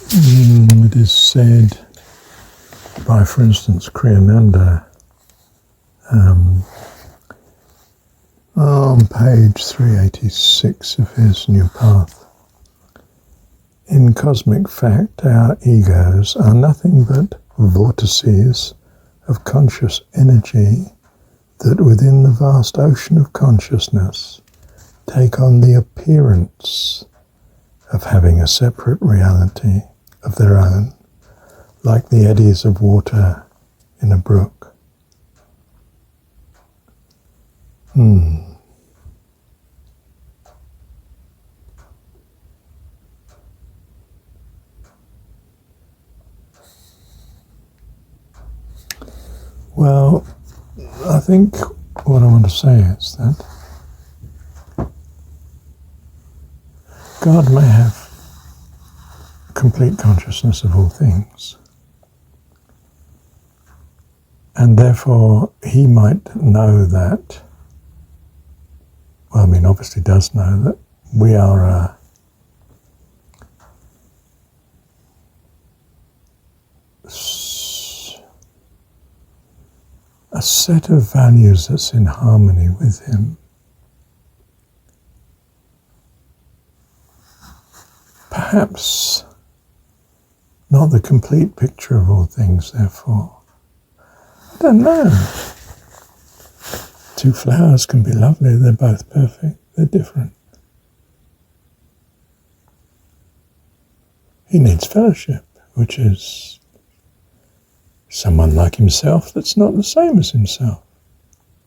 It is said by, for instance, Kriyananda, on page 386 of his New Path, in cosmic fact, our egos are nothing but vortices of conscious energy that within the vast ocean of consciousness take on the appearance of having a separate reality of their own, like the eddies of water in a brook. Well, I think what I want to say is that God may have complete consciousness of all things, and therefore he might know that, well, I mean, obviously does know that we are a set of values that's in harmony with him. Perhaps not the complete picture of all things, therefore. I don't know. Two flowers can be lovely, they're both perfect, they're different. He needs fellowship, which is someone like himself that's not the same as himself.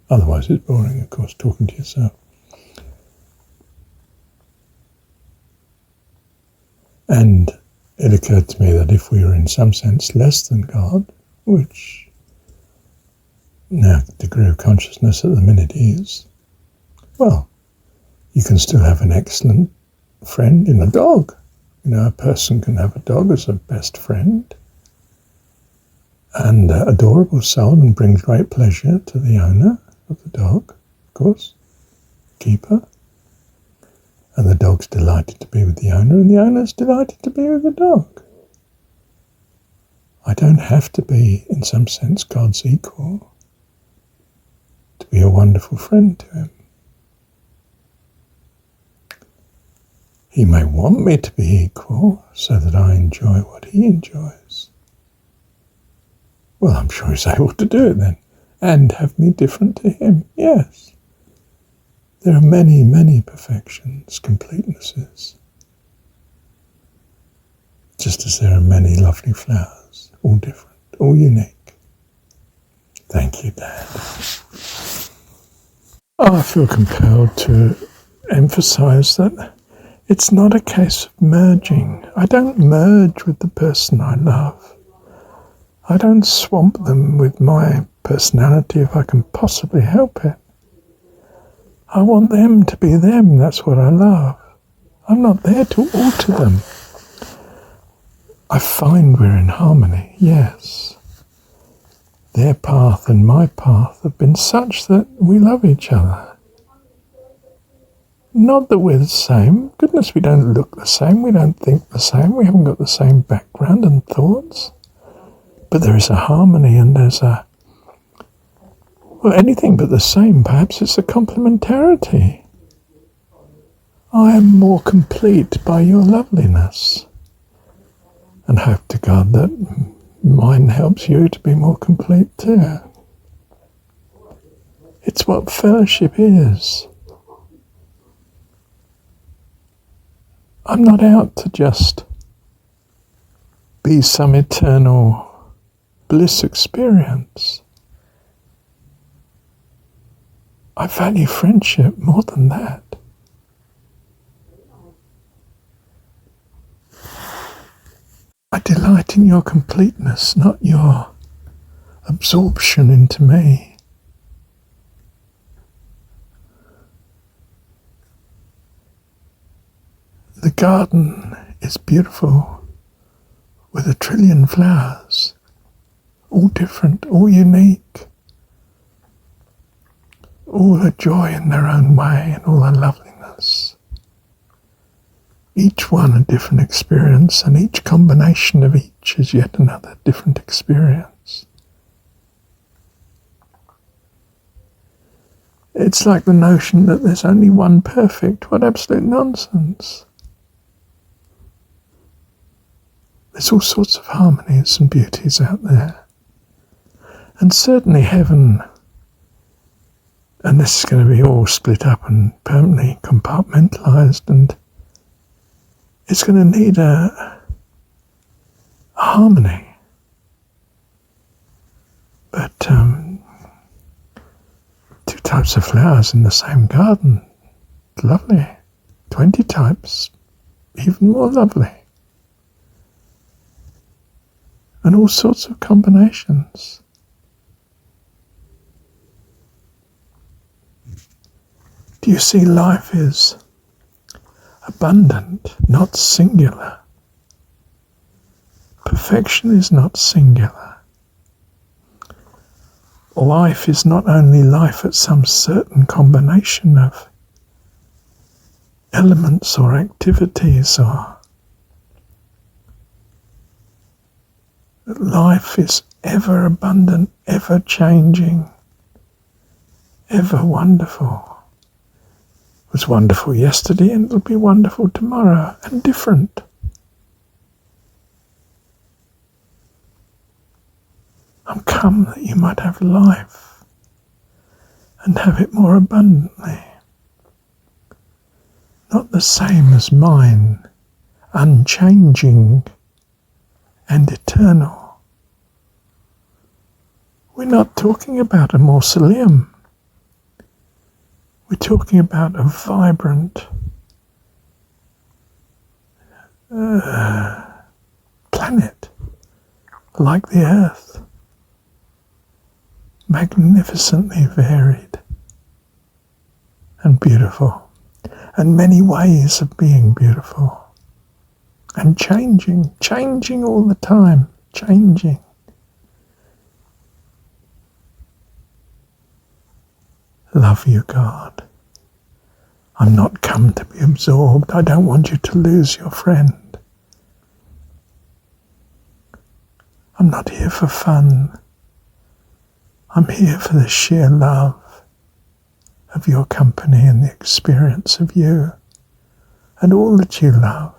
Otherwise it's boring, of course, talking to yourself. And it occurred to me that if we were in some sense less than God, which our degree of consciousness at the minute is, well, you can still have an excellent friend in a dog. You know, a person can have a dog as a best friend, and adorable soul, and brings great pleasure to the owner of the dog, of course, keeper. And the dog's delighted to be with the owner, and the owner's delighted to be with the dog. I don't have to be, in some sense, God's equal to be a wonderful friend to him. He may want me to be equal so that I enjoy what he enjoys. Well, I'm sure he's able to do it then, and have me different to him, yes. There are many, many perfections, completenesses, just as there are many lovely flowers, all different, all unique. Thank you, Dad. I feel compelled to emphasize that it's not a case of merging. I don't merge with the person I love. I don't swamp them with my personality if I can possibly help it. I want them to be them, that's what I love. I'm not there to alter them. I find we're in harmony, yes. Their path and my path have been such that we love each other. Not that we're the same. Goodness, we don't look the same, we don't think the same, we haven't got the same background and thoughts. But there is a harmony, and there's well, anything but the same, perhaps it's a complementarity. I am more complete by your loveliness, and hope to God that mine helps you to be more complete too. It's what fellowship is. I'm not out to just be some eternal bliss experience. I value friendship more than that. I delight in your completeness, not your absorption into me. The garden is beautiful with 1 trillion flowers, all different, all unique. All a joy in their own way, and all a loveliness. Each one a different experience, and each combination of each is yet another different experience. It's like the notion that there's only one perfect. What absolute nonsense. There's all sorts of harmonies and beauties out there. And certainly heaven, and this is going to be all split up and permanently compartmentalized, and it's going to need a harmony. But two types of flowers in the same garden, lovely. 20 types, even more lovely. And all sorts of combinations. Do you see life is abundant, not singular? Perfection is not singular. Life is not only life at some certain combination of elements or activities, or life is ever abundant, ever changing, ever wonderful. It was wonderful yesterday and it'll be wonderful tomorrow, and different. I'm come that you might have life and have it more abundantly. Not the same as mine, unchanging and eternal. We're not talking about a mausoleum. We're talking about a vibrant planet like the Earth, magnificently varied and beautiful, and many ways of being beautiful, and changing all the time, changing. Love you, God. I'm not come to be absorbed. I don't want you to lose your friend. I'm not here for fun. I'm here for the sheer love of your company and the experience of you and all that you love,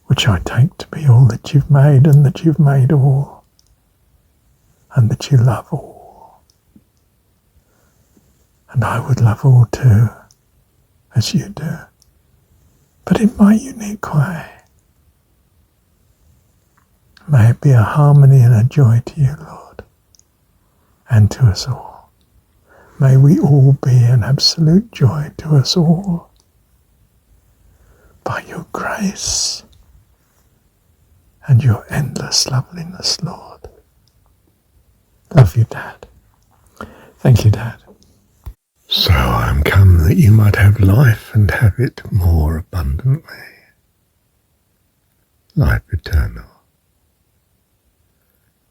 which I take to be all that you've made, and that you've made all, and that you love all. And I would love all too, as you do, but in my unique way. May it be a harmony and a joy to you, Lord, and to us all. May we all be an absolute joy to us all, by your grace and your endless loveliness, Lord. Love you, Dad. Thank you, Dad. So I am come that you might have life and have it more abundantly. Life eternal.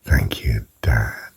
Thank you, Dad.